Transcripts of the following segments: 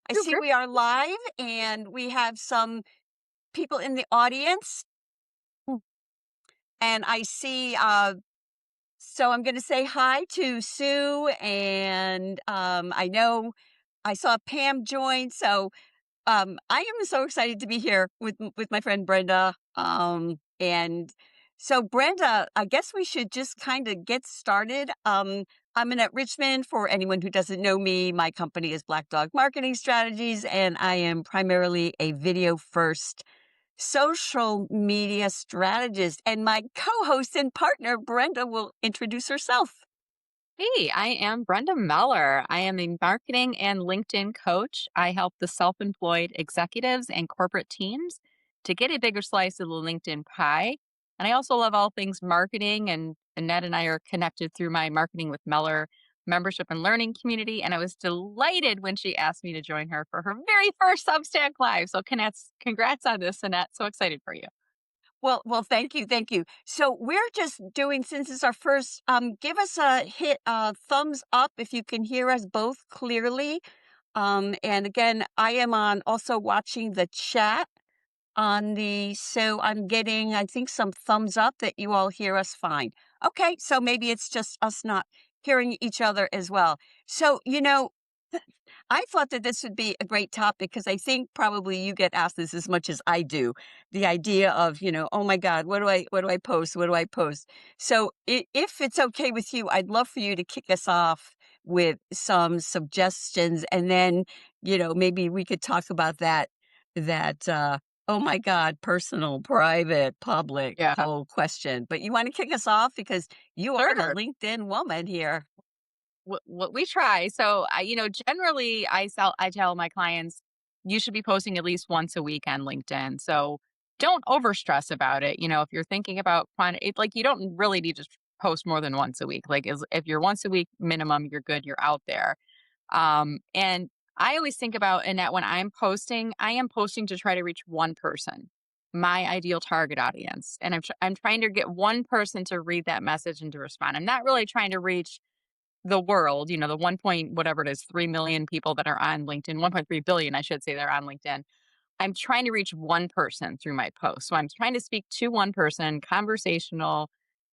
I Oh, see great. we are live and we have some people in the audience. Mm. And I see, so I'm going to say hi to Sue. And I know I saw Pam join. So I am so excited to be here with my friend Brenda. And so Brenda, I guess we should just kind of get started. I'm in at Richmond. For anyone who doesn't know me, my company is Black Dog Marketing Strategies, and I am primarily a video first social media strategist. And my co-host and partner Brenda will introduce herself. Hey, I am Brenda Meller. I am a marketing and LinkedIn coach. I help the self employed executives and corporate teams to get a bigger slice of the LinkedIn pie. And I also love all things marketing. And Annette and I are connected through my Marketing with Meller membership and learning community. And I was delighted when she asked me to join her for her very first Substack Live. So, congrats on this, Annette. So excited for you. Well, thank you, thank you. So we're just doing, since it's our first, give us a thumbs up if you can hear us both clearly. And again, I am on also watching the chat so I'm getting, I think, some thumbs up that you all hear us fine. Okay, so maybe it's just us not hearing each other as well. So, I thought that this would be a great topic because I think probably you get asked this as much as I do. The idea of, oh my God, what do I post? What do I post? So if it's okay with you, I'd love for you to kick us off with some suggestions, and then, maybe we could talk about that oh my God, personal, private, public Yeah, whole question. But you want to kick us off because you are the sure. LinkedIn woman here. What we try. So generally I tell my clients you should be posting at least once a week on LinkedIn. So don't over stress about it. If you're thinking about like you don't really need to post more than once a week. Like if you're once a week minimum, you're good. You're out there. And I always think about in that when I am posting to try to reach one person, my ideal target audience, and I'm trying to get one person to read that message and to respond. I'm not really trying to reach the world, the 1 point whatever it is, 3 million people that are on LinkedIn, 1.3 billion, I should say, they're on LinkedIn. I'm trying to reach one person through my post. So I'm trying to speak to one person, conversational,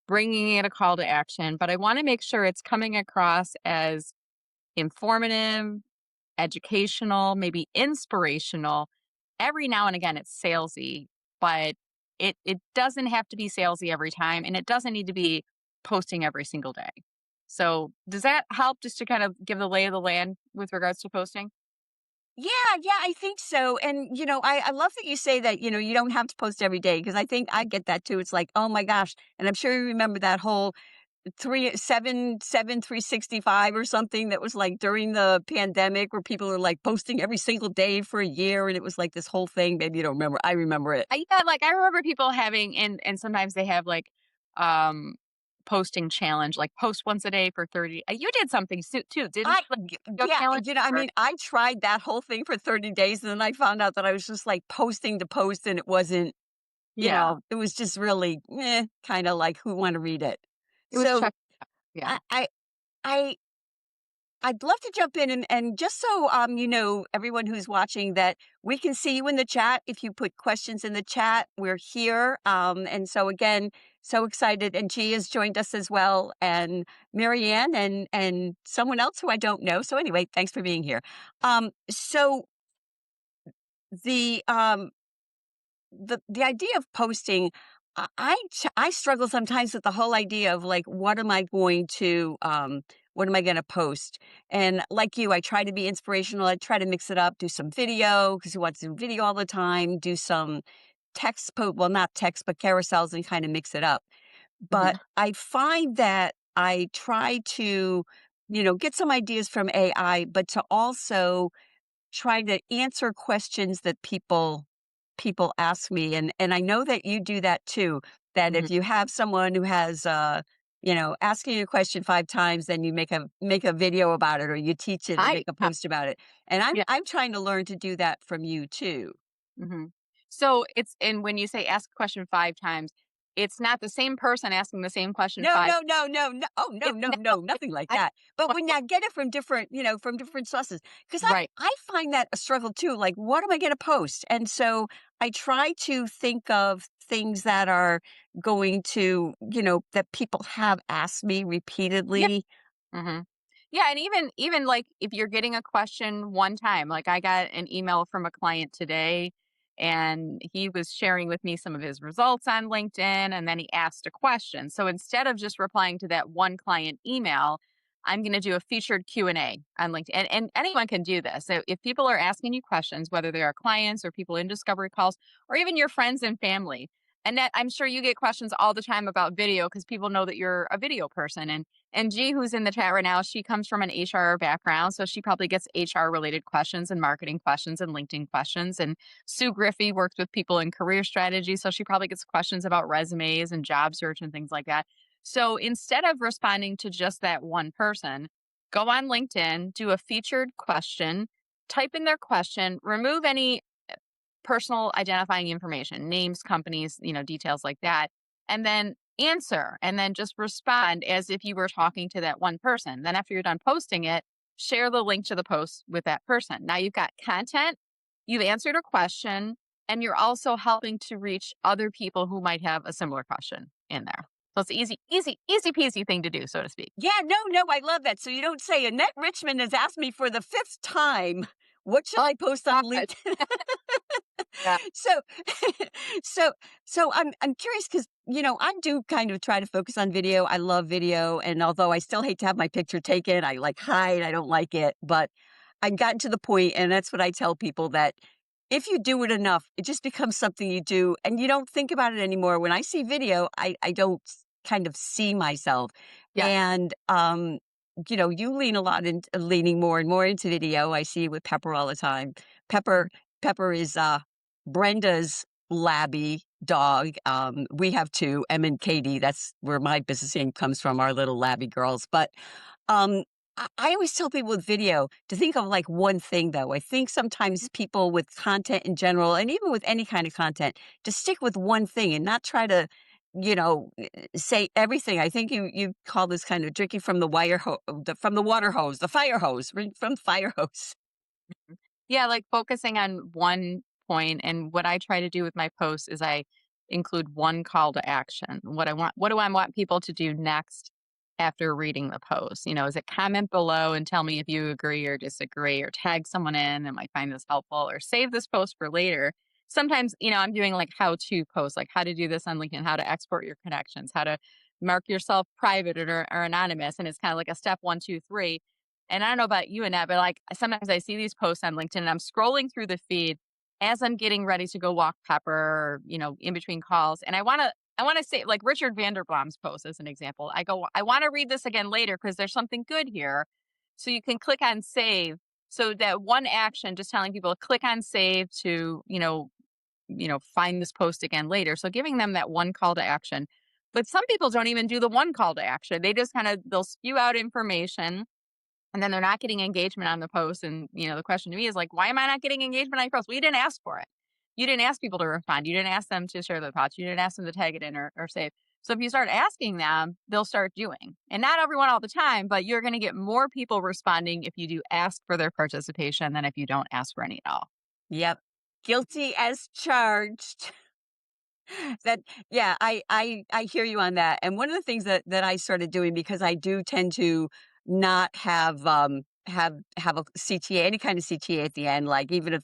bringing in a call to action, but I want to make sure it's coming across as informative, educational, maybe inspirational. Every now and again, it's salesy, but it doesn't have to be salesy every time, and it doesn't need to be posting every single day. So, does that help just to kind of give the lay of the land with regards to posting? Yeah, yeah, I think so. And, I love that you say that, you don't have to post every day because I think I get that too. It's like, oh my gosh. And I'm sure you remember that whole 365 or something that was like during the pandemic where people are like posting every single day for a year. And it was like this whole thing. Maybe you don't remember. I remember it. Yeah, like I remember people having, and sometimes they have like um posting challenge, like post once a day for 30. You did something too, didn't you? Like go Yeah, challenge. I Or, mean, I tried that whole thing for 30 days and then I found out that I was just like posting to post and it wasn't, yeah, it was just really kind of like who want to read it. it was So check. Yeah. I, I, I I'd love to jump in and just so everyone who's watching that we can see you in the chat. If you put questions in the chat, we're here. And so again, so excited. And G has joined us as well, and Marianne and someone else who I don't know. So anyway, thanks for being here. So the the idea of posting, I struggle sometimes with the whole idea of like, what am I going to post? And like you, I try to be inspirational. I try to mix it up, do some video because who wants to do video all the time? Do some well, not text, but carousels and kind of mix it up. But Mhm. I find that I try to, get some ideas from AI, but to also try to answer questions that people ask me, and I know that you do that too, that Mhm. if you have someone who has, asking you a question 5 times, then you make a video about it, or you teach it and I make a yeah, post about it, and I'm yeah. I'm trying to learn to do that from you too. Mhm. So it's and when you say ask a question 5 times, it's not the same person asking the same question No, 5 no, no, no, no. Oh, no, it's no, no, no, it's nothing like I that. But well, when I get it from different, from different sources, because right. I find that a struggle too. Like, what am I going to post? And so I try to think of things that are going to, that people have asked me Yeah. repeatedly. Mhm. Yeah, and even, like, if you're getting a question one time, like, I got an email from a client today, and he was sharing with me some of his results on LinkedIn, and then he asked a question. So instead of just replying to that one client email, I'm gonna do a featured Q&A on LinkedIn, and anyone can do this. So if people are asking you questions, whether they are clients or people in discovery calls or even your friends and family, and that I'm sure you get questions all the time about video because people know that you're a video person, and G, who's in the chat right now, she comes from an HR background. So she probably gets HR related questions and marketing questions and LinkedIn questions. And Sue Griffey works with people in career strategy. So she probably gets questions about resumes and job search and things like that. So instead of responding to just that one person, go on LinkedIn, do a featured question, type in their question, remove any personal identifying information, names, companies, details like that, and then answer and then just respond as if you were talking to that one person. Then after you're done posting it, share the link to the post with that person. Now you've got content, you've answered a question, and you're also helping to reach other people who might have a similar question in there. So it's easy, easy, easy peasy thing to do, so to speak. Yeah, no, no, I love that. So you don't say Annette Richmond has asked me for the fifth time, what should I post on God. LinkedIn? Yeah. So, so, so I'm curious because I do kind of try to focus on video. I love video, and although I still hate to have my picture taken, I like hide. I don't like it, but I've gotten to the point, and that's what I tell people that if you do it enough, it just becomes something you do, and you don't think about it anymore. When I see video, I don't kind of see myself, Yes. and you lean a lot in leaning more and more into video. I see it with Pepper all the time. Pepper Pepper is Brenda's labby dog. We have two, Em and Katie. That's where my business name comes from, our little labby girls. But um, I always tell people with video to think of like one thing, though. I think sometimes people with content in general, and even with any kind of content, to stick with one thing and not try to, say everything. I think you call this kind of drinking from the from the water hose, the fire hose, right from the fire hose. Yeah, like focusing on one point, and what I try to do with my posts is I include one call to action. What do I want people to do next after reading the post? Is it comment below and tell me if you agree or disagree, or tag someone in and might find this helpful, or save this post for later. Sometimes, I'm doing like how to post, like how to do this on LinkedIn, how to export your connections, how to mark yourself private or anonymous. And it's kind of like a step one, two, three, and I don't know about you, Annette, but like sometimes I see these posts on LinkedIn and I'm scrolling through the feed as I'm getting ready to go walk Pepper, or, in between calls. And I want to say like Richard Vanderblom's post as an example. I go, I want to read this again later because there's something good here. So you can click on save. So that one action, just telling people click on save to, find this post again later. So giving them that one call to action. But some people don't even do the one call to action. They just they'll spew out information, and then they're not getting engagement on the post. And, the question to me is like, why am I not getting engagement on your post? Well, you didn't ask for it. You didn't ask people to respond. You didn't ask them to share their thoughts. You didn't ask them to tag it in or save. So if you start asking them, they'll start doing. And not everyone all the time, but you're going to get more people responding if you do ask for their participation than if you don't ask for any at all. Yep, guilty as charged. That yeah, I hear you on that, and one of the things that I started doing because I do tend to not have a CTA, any kind of CTA at the end, like even if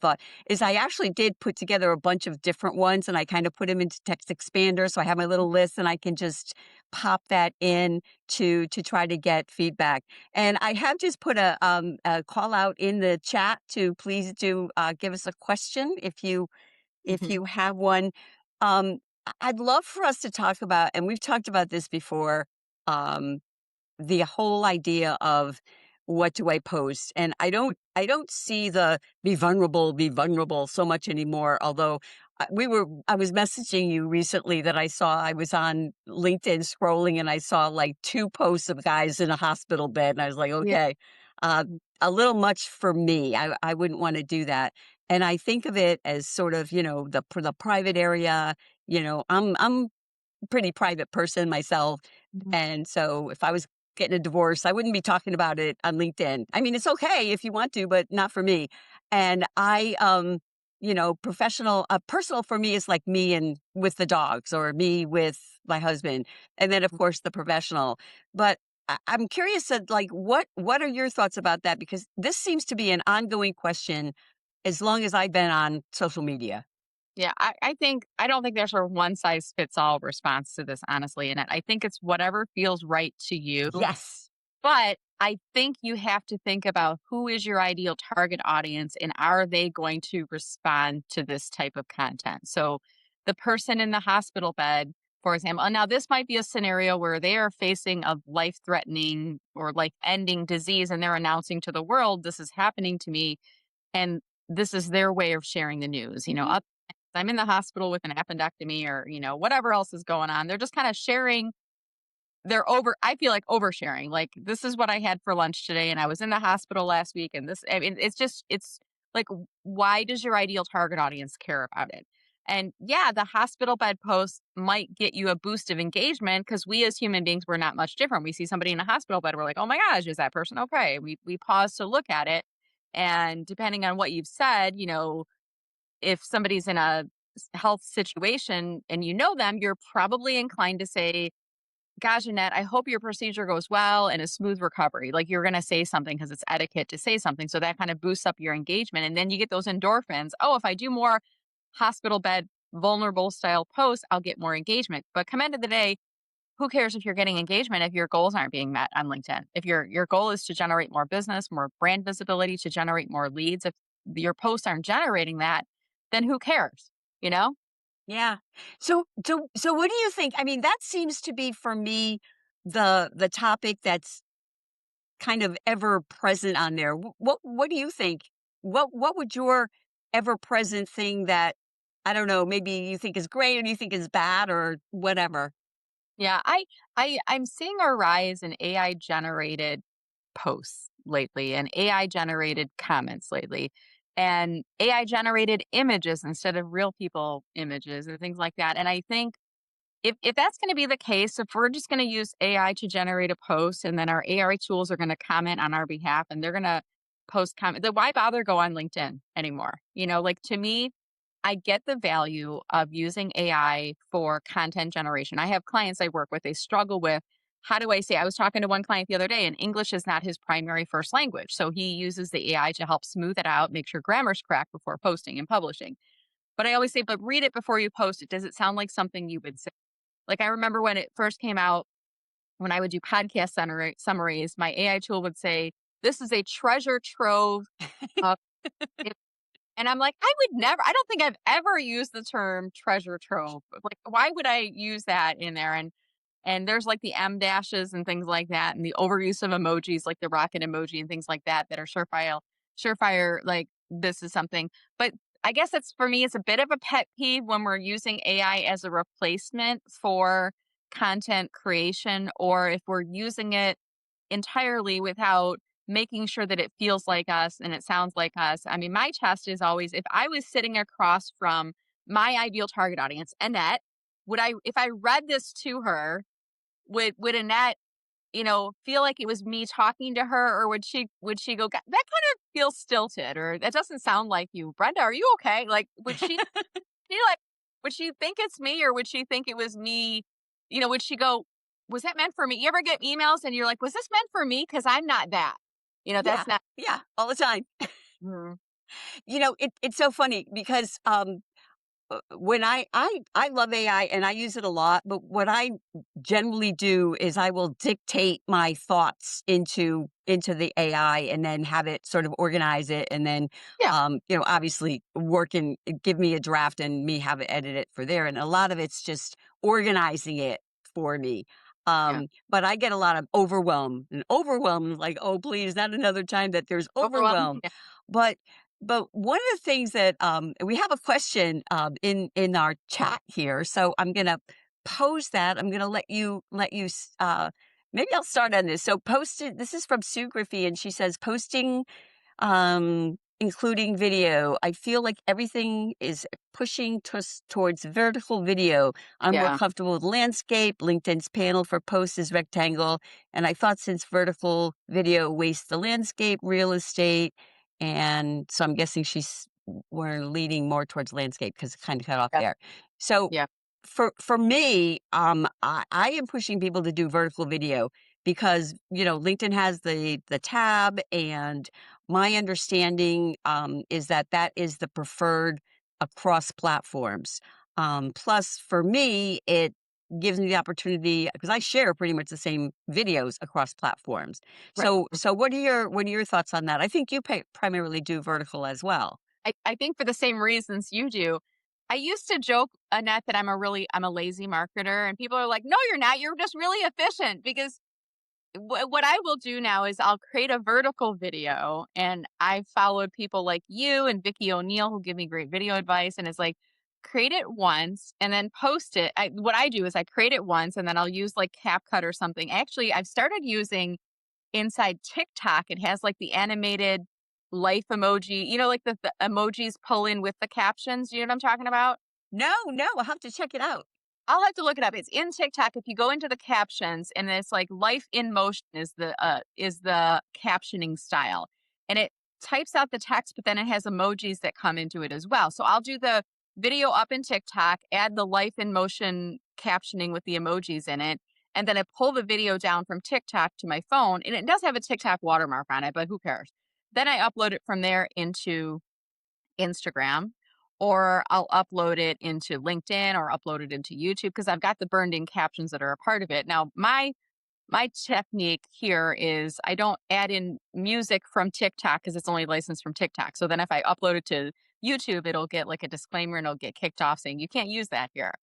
is I actually did put together a bunch of different ones and I kind of put them into text expander, so I have my little list and I can just pop that in to try to get feedback. And I have just put a call out in the chat to please do give us a question if Mhm. you have one. I'd love for us to talk about, and we've talked about this before, um, the whole idea of what do I post? And I don't see the be vulnerable so much anymore. Although I was messaging you recently that I saw I was on LinkedIn scrolling and I saw like two posts of guys in a hospital bed, and I was like, Yeah. okay, uh, a little much for me. I wouldn't want to do that. And I think of it as sort of the private area. I'm pretty private person myself, Mhm. and so if I was getting a divorce, I wouldn't be talking about it on LinkedIn. I mean, it's okay if you want to, but not for me. And professional, personal for me is like me and with the dogs or me with my husband, and then of course the professional. But I'm curious, like, what are your thoughts about that? Because this seems to be an ongoing question as long as I've been on social media. Yeah, I don't think there's a one size fits all response to this, honestly. And I think it's whatever feels right to you. Yes. But I think you have to think about who is your ideal target audience and are they going to respond to this type of content? So, the person in the hospital bed, for example, and now this might be a scenario where they are facing a life threatening or life ending disease and they're announcing to the world, this is happening to me. And this is their way of sharing the news. Mhm. I'm in the hospital with an appendectomy or, whatever else is going on. They're just kind of sharing I feel like oversharing. Like, this is what I had for lunch today, and I was in the hospital last week, and I mean, it's like, why does your ideal target audience care about it? And yeah, the hospital bed post might get you a boost of engagement because we as human beings, we're not much different. We see somebody in a hospital bed, we're like, oh my gosh, is that person okay? We pause to look at it. And depending on what you've said, if somebody's in a health situation and you know them, you're probably inclined to say, gosh, Annette, I hope your procedure goes well and a smooth recovery. Like, you're going to say something because it's etiquette to say something. So that kind of boosts up your engagement. And then you get those endorphins. Oh, if I do more hospital bed vulnerable style posts, I'll get more engagement. But come end of the day, who cares if you're getting engagement if your goals aren't being met on LinkedIn? If your goal is to generate more business, more brand visibility, to generate more leads, if your posts aren't generating that, then who cares? You know? Yeah. So what do you think? I mean, that seems to be for me the topic that's kind of ever present on there. What do you think? What would your ever present thing that I don't know, maybe you think is great or you think is bad or whatever? Yeah, I'm seeing a rise in AI generated posts lately and AI generated comments lately and AI generated images instead of real people images and things like that. And I think if that's going to be the case, if we're just going to use AI to generate a post and then our AI tools are going to comment on our behalf and they're going to post comment, then why bother go on LinkedIn anymore? Like, to me, I get the value of using AI for content generation. I have clients I work with, they struggle with how do I say, I was talking to one client the other day and English is not his primary first language. So he uses the AI to help smooth it out, make sure grammar's correct before posting and publishing. But I always say, but read it before you post it. Does it sound like something you would say? Like, I remember when it first came out, when I would do podcast summaries, my AI tool would say, this is a treasure trove of and I'm like, I don't think I've ever used the term treasure trove. Like, why would I use that in there? And there's like the M dashes and things like that, and the overuse of emojis like the rocket emoji and things like that are surefire, like, this is something. But I guess it's for me, it's a bit of a pet peeve when we're using AI as a replacement for content creation, or if we're using it entirely without making sure that it feels like us and it sounds like us. I mean, my test is always if I was sitting across from my ideal target audience, Annette, if I read this to her, would Annette, feel like it was me talking to her, or would she go, that kind of feels stilted, or that doesn't sound like you. Brenda, are you okay? Like, she like would she think it's me or would she think it was me? Would she go, was that meant for me? You ever get emails and you're like, was this meant for me? Because I'm not that. Yeah. That's not. Yeah, all the time. Mhm. It's so funny because when I love AI and I use it a lot, but what I generally do is I will dictate my thoughts into the AI and then have it sort of organize it and then Yeah. obviously work and give me a draft and me have it edit it for there. And a lot of it's just organizing it for me. Yeah. But I get a lot of overwhelm, like, oh please, not another time that there's Overwhelmed. overwhelm. Yeah. But one of the things that we have a question in our chat here, so I'm going to pose that. I'm going to maybe I'll start on this. So posted. This is from Sue Griffey, and she says posting including video. I feel like everything is pushing towards vertical video. I'm more Yeah. comfortable with landscape. LinkedIn's panel for posts is rectangle. And I thought since vertical video wastes the landscape, real estate, and so I'm guessing we're leaning more towards landscape because it kind of cut off Yep. there. So Yep. for me, I am pushing people to do vertical video because LinkedIn has the tab, and my understanding is that that is the preferred across platforms. Plus, for me, it gives me the opportunity because I share pretty much the same videos across platforms. Right. So what are your thoughts on that? I think you primarily do vertical as well. I think for the same reasons you do. I used to joke, Annette, that I'm a lazy marketer, and people are like, "No, you're not. You're just really efficient." Because what I will do now is I'll create a vertical video, and I've followed people like you and Vicky O'Neill who give me great video advice, and it's like create it once and then post it. What I do is I create it once and then I'll use like CapCut or something. Actually, I've started using inside TikTok. It has like the animated life emoji, like the emojis pull in with the captions. You know what I'm talking about? No, no, I'll have to check it out. I'll have to look it up. It's in TikTok. If you go into the captions and it's like life in motion is the captioning style. And it types out the text, but then it has emojis that come into it as well. So I'll do the video up in TikTok, add the life in motion captioning with the emojis in it, and then I pull the video down from TikTok to my phone. And it does have a TikTok watermark on it, but who cares? Then I upload it from there into Instagram, or I'll upload it into LinkedIn or upload it into YouTube because I've got the burned in captions that are a part of it. Now, my technique here is I don't add in music from TikTok because it's only licensed from TikTok. So then if I upload it to YouTube, it'll get like a disclaimer and it'll get kicked off saying you can't use that here.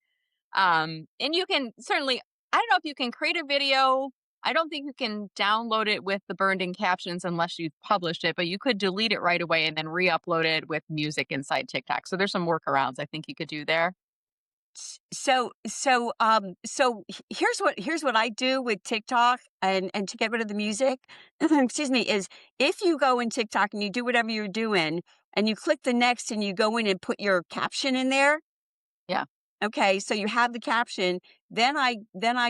And you can certainly, I don't know if you can create a video. I don't think you can download it with the burned in captions unless you've published it, but you could delete it right away and then re-upload it with music inside TikTok. So there's some workarounds I think you could do there. Here's what I do with TikTok and to get rid of the music, excuse me, is if you go in TikTok and you do whatever you're doing and you click the next and you go in and put your caption in there. Yeah. Okay, so you have the caption, then I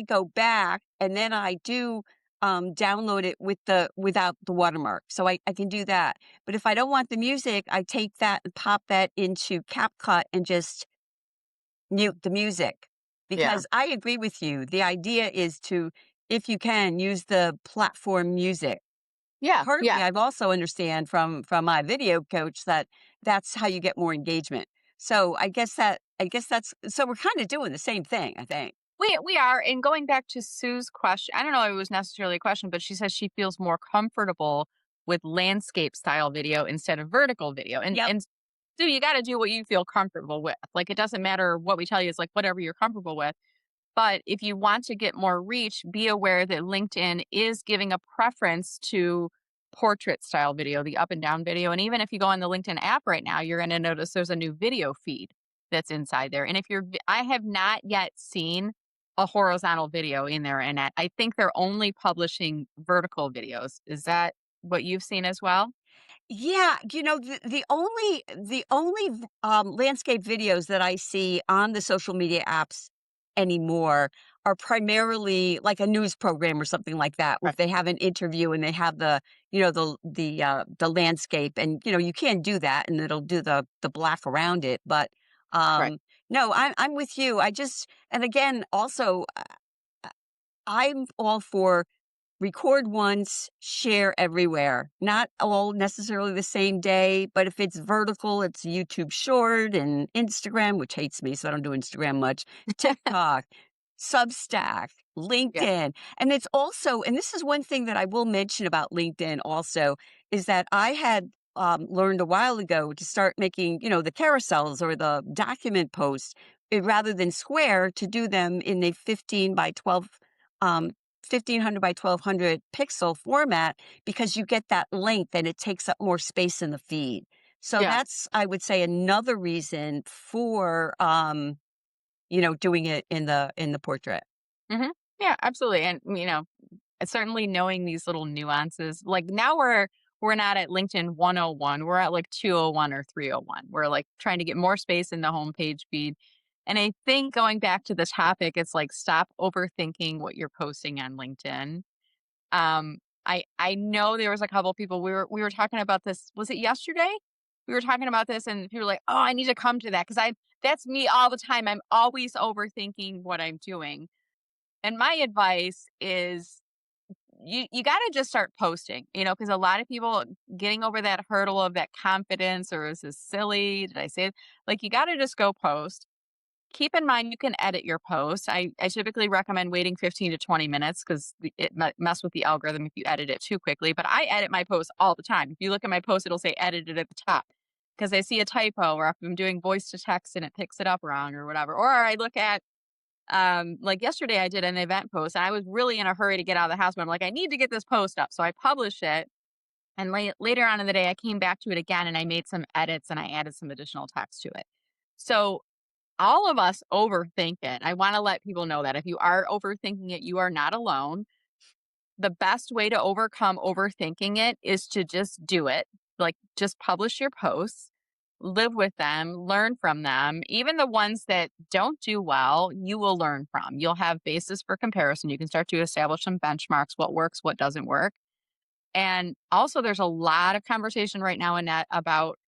go back and then I do download it without the watermark. So I can do that. But if I don't want the music, I take that and pop that into CapCut and just mute the music. Yeah. Because I agree with you. The idea is to, if you can, use the platform music. Yeah. Partly, Yeah. I've also understand from my video coach that that's how you get more engagement. So I guess that's so we're kind of doing the same thing, I think. We are. And going back to Sue's question, I don't know if it was necessarily a question, but she says she feels more comfortable with landscape style video instead of vertical video. Yep. And Sue, you got to do what you feel comfortable with. Like it doesn't matter what we tell you, it's like whatever you're comfortable with. But if you want to get more reach, be aware that LinkedIn is giving a preference to portrait style video, the up and down video. And even if you go on the LinkedIn app right now, you're going to notice there's a new video feed that's inside there. And if I have not yet seen a horizontal video in there. And I think they're only publishing vertical videos. Is that what you've seen as well? Yeah, the only landscape videos that I see on the social media apps anymore are primarily like a news program or something like that, where Right. if they have an interview and they have the landscape, and you can't do that, and it'll do the black around it. But Right. no, I'm with you. And again, also, I'm all for record once, share everywhere. Not all necessarily the same day, but if it's vertical, it's YouTube short and Instagram, which hates me, so I don't do Instagram much, TikTok, Substack, Yeah. LinkedIn. And it's also, and this is one thing that I will mention about LinkedIn also, is that I had learned a while ago to start making, the carousels or the document posts rather than square, to do them in the 15 by 12 um, 1500 by 1200 pixel format, because you get that length and it takes up more space in the feed. So Yeah. that's, I would say, another reason for doing it in the portrait. Hmm. Yeah, absolutely. And, certainly knowing these little nuances, like now we're we're not at LinkedIn 101. We're at like 201 or 301. We're like trying to get more space in the homepage feed. And I think going back to the topic, it's like stop overthinking what you're posting on LinkedIn. Um, I know there was a couple people we were talking about this. Was it yesterday? We were talking about this, and people were like, "Oh, I need to come to that because I that's me all the time. I'm always overthinking what I'm doing." And my advice is you got to just start posting, because a lot of people getting over that hurdle of that confidence or is this silly? Did I say it? Like you got to just go post. Keep in mind you can edit your post. I typically recommend waiting 15 to 20 minutes because mess with the algorithm if you edit it too quickly. But I edit my posts all the time. If you look at my post, it'll say edited at the top because I see a typo or if I'm doing voice to text and it picks it up wrong or whatever. Or I look at like yesterday I did an event post and I was really in a hurry to get out of the house, but I'm like, I need to get this post up. So I published it. And later on in the day, I came back to it again and I made some edits and I added some additional text to it. So all of us overthink it. I want to let people know that if you are overthinking it, you are not alone. The best way to overcome overthinking it is to just do it. Like, just publish your posts, live with them, learn from them. Even the ones that don't do well, you will learn from. You'll have basis for comparison. You can start to establish some benchmarks, what works, what doesn't work. And also, there's a lot of conversation right now in that about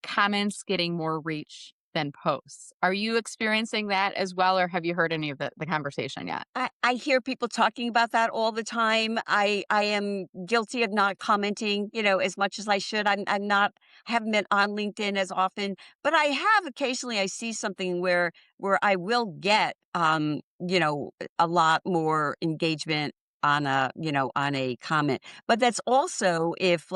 comments getting more reach than posts. Are you experiencing that as well, or have you heard any of the conversation yet? I hear people talking about that all the time. I am guilty of not commenting, as much as I should. I'm not haven't been on LinkedIn as often, but I have occasionally I see something where I will get a lot more engagement on a comment. But that's also if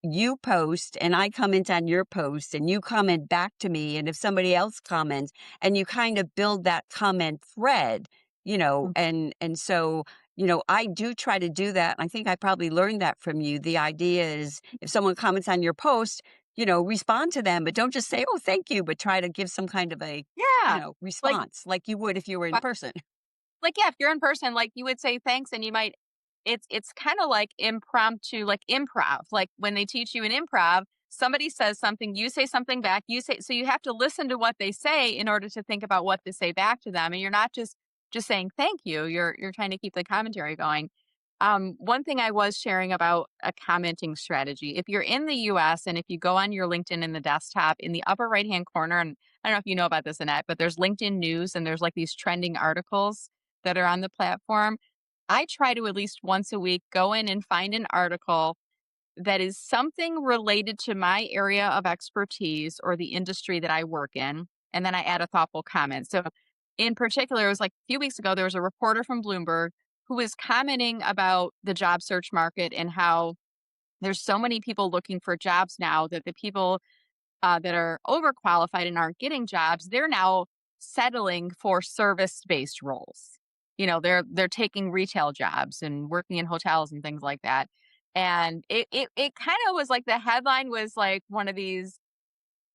you post and I comment on your post and you comment back to me and if somebody else comments and you kind of build that comment thread, Mm. and so, I do try to do that. I think I probably learned that from you. The idea is if someone comments on your post, respond to them, but don't just say, "Oh, thank you," but try to give some kind of a, Yeah. Like, response like you would if you were in but person. yeah, if you're in person, like you would say thanks and you might it's kind of like impromptu, like improv. Like when they teach you in improv, somebody says something, you say something back, you say so you have to listen to what they say in order to think about what to say back to them. And you're not just saying thank you. You're trying to keep the commentary going. One thing I was sharing about a commenting strategy. If you're in the US and if you go on your LinkedIn in the desktop in the upper right hand corner, and I don't know if you know about this, Annette, but there's LinkedIn news and there's like these trending articles that are on the platform. I try to at least once a week go in and find an article that is something related to my area of expertise or the industry that I work in. And then I add a thoughtful comment. So, in particular, it was like a few weeks ago, there was a reporter from Bloomberg who was commenting about the job search market and how there's so many people looking for jobs now that the people that are overqualified and aren't getting jobs, they're now settling for service-based roles. They're taking retail jobs and working in hotels and things like that. And it kind of was like the headline was like one of these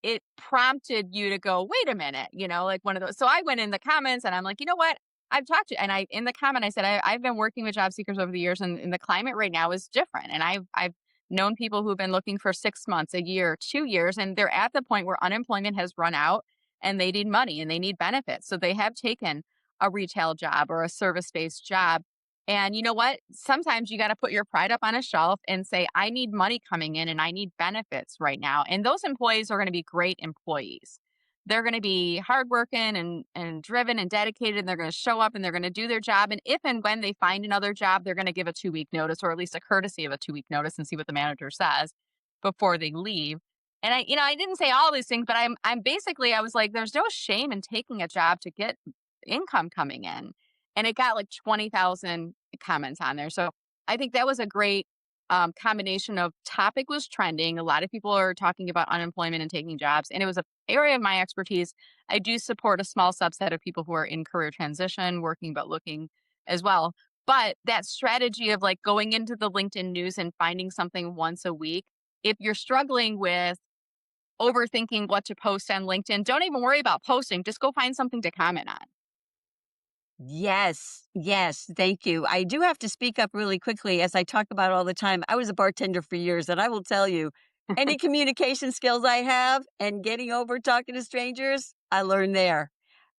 it prompted you to go, "Wait a minute," like one of those. So I went in the comments and I'm like, "You know what? I've talked to," and I in the comment I said, I've been working with job seekers over the years, and the climate right now is different. And I've known people who've been looking for 6 months, a year, 2 years, and they're at the point where unemployment has run out and they need money and they need benefits. So they have taken a retail job or a service based job. And you know what? Sometimes you got to put your pride up on a shelf and say, I need money coming in and I need benefits right now. And those employees are going to be great employees. They're going to be hardworking and driven and dedicated. And they're going to show up and they're going to do their job. And if and when they find another job, they're going to give a 2 week notice or at least a courtesy of a 2 week notice and see what the manager says before they leave. And I didn't say all these things, but I'm basically, I was like, there's no shame in taking a job to get income coming in, and it got like 20,000 comments on there. So I think that was a great combination of topic was trending. A lot of people are talking about unemployment and taking jobs, and it was an area of my expertise. I do support a small subset of people who are in career transition, working but looking as well. But that strategy of like going into the LinkedIn news and finding something once a week, if you're struggling with overthinking what to post on LinkedIn, don't even worry about posting. Just go find something to comment on. Yes, yes, thank you. I do have to speak up really quickly as I talk about all the time. I was a bartender for years, and I will tell you, any communication skills I have and getting over talking to strangers, I learned there.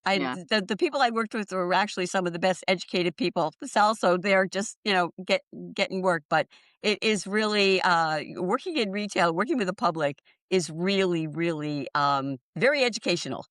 Yeah. The people I worked with were actually some of the best educated people. It's also they're just, getting work, but it is really, working in retail, working with the public is really, really, very educational.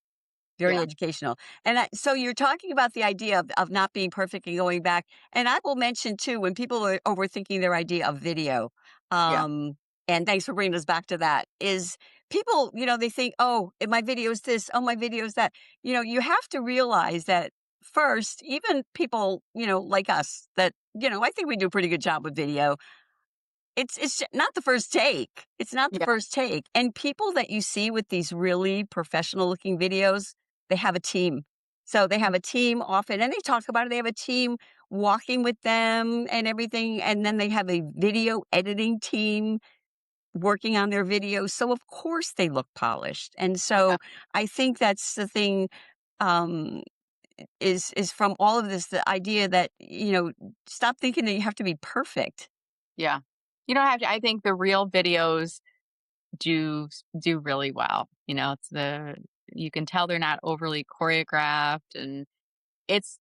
Very Yeah. educational. And so you're talking about the idea of not being perfect and going back. And I will mention too, when people are overthinking their idea of video, Yeah. um, and thanks for bringing us back to that, is people, they think, oh, my video is this, oh, my video is that. You have to realize that first, even people, like us, that, I think we do a pretty good job with video. It's not the first take. It's not the Yeah. first take, and people that you see with these really professional looking videos, they have a team. So they have a team often, and they talk about it, they have a team walking with them and everything, and then they have a video editing team working on their videos, so of course they look polished, and Yeah. so I think that's the thing, um, is from all of this, the idea that, stop thinking that you have to be perfect. Yeah. You don't have to. I think the real videos do really well. It's you can tell they're not overly choreographed, and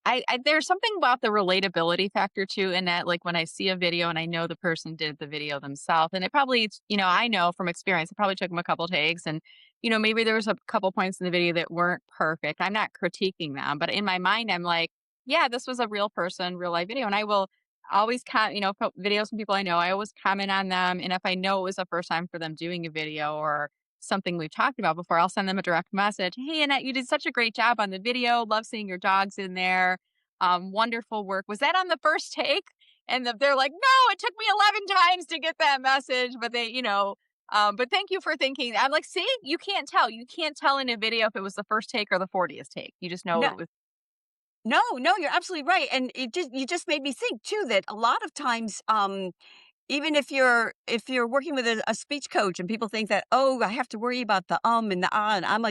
I there's something about the relatability factor too in that, like, when I see a video and I know the person did the video themselves, and it probably, I know from experience, it probably took them a couple takes, and, maybe there was a couple points in the video that weren't perfect. I'm not critiquing them, but in my mind, I'm like, yeah, this was a real person, real life video. And I will always videos from people I know, I always comment on them. And if I know it was the first time for them doing a video or something we've talked about before, I'll send them a direct message. Hey, Annette, you did such a great job on the video. Love seeing your dogs in there. Wonderful work. Was that on the first take? And they're like, no, it took me 11 times to get that message. But thank you for thinking. I'm like, see, you can't tell. You can't tell in a video if it was the first take or the 40th take. You just know No, it was. no, no, you're absolutely right, and you just made me think too that a lot of times, even if you're working with a speech coach and people think that, oh, I have to worry about the and the and I'm a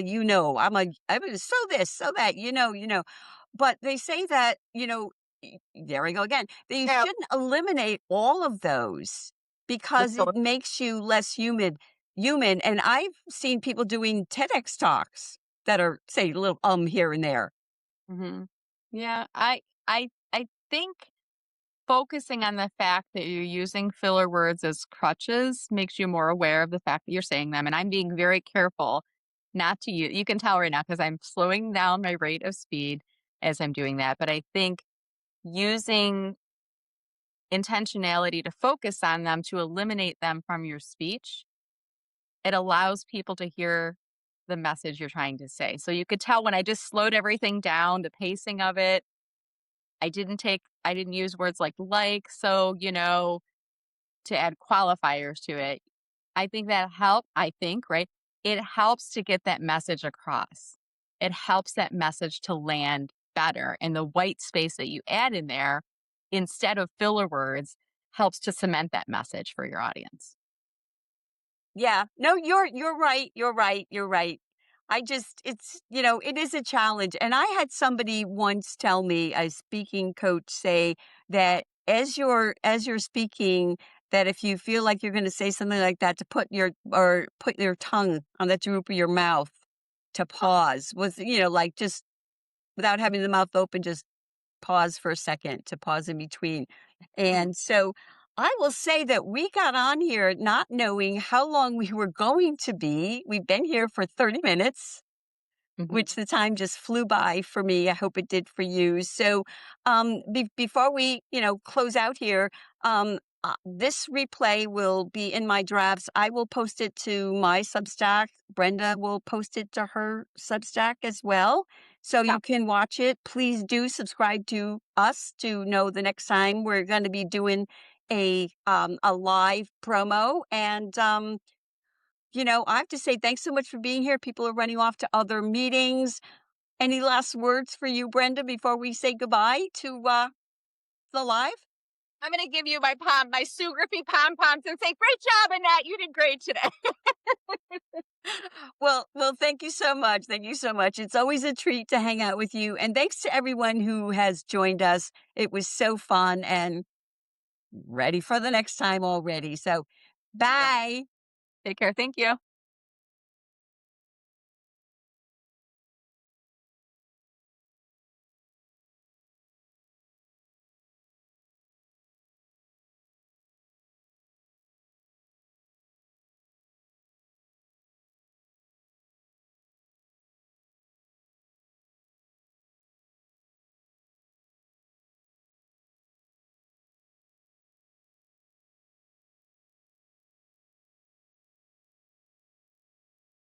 I'm a so this so that but they say that there we go again. That you Yeah. shouldn't eliminate all of those The because it filler. makes you less human. And I've seen people doing TEDx talks that are say a little here and there. Hmm. Yeah. I think focusing on the fact that you're using filler words as crutches makes you more aware of the fact that you're saying them. And I'm being very careful not to use, you can tell right now because I'm slowing down my rate of speed as I'm doing that. But I think using intentionality to focus on them to eliminate them from your speech, it allows people to hear the message you're trying to say. So you could tell when I just slowed everything down, the pacing of it, I didn't use words so, to add qualifiers to it. I think right? It helps to get that message across. It helps that message to land better. And the white space that you add in there instead of filler words helps to cement that message for your audience. Yeah. No, you're right. You're right. You're right. I just it is a challenge. And I had somebody once tell me, a speaking coach say that as you're speaking, that if you feel like you're going to say something like that, to put your tongue on the roof of your mouth, to pause was, like just without having the mouth open, just pause for a second, to pause in between. Mhm. And so I will say that we got on here not knowing how long we were going to be. We've been here for 30 minutes, which Mhm. the time just flew by for me. I hope it did for you. So, before we, close out here, this replay will be in my drafts. I will post it to my Substack. Brenda will post it to her Substack as well. So Yeah. you can watch it. Please do subscribe to us to know the next time we're going to be doing a live promo. And, I have to say thanks so much for being here. People are running off to other meetings. Any last words for you, Brenda, before we say goodbye to the live? I'm going to give you my Sue Griffey pom poms and say, great job, Annette. You did great today. Well, thank you so much. Thank you so much. It's always a treat to hang out with you, and thanks to everyone who has joined us. It was so fun and ready for the next time already. So, Yeah. bye. Take care. Thank you.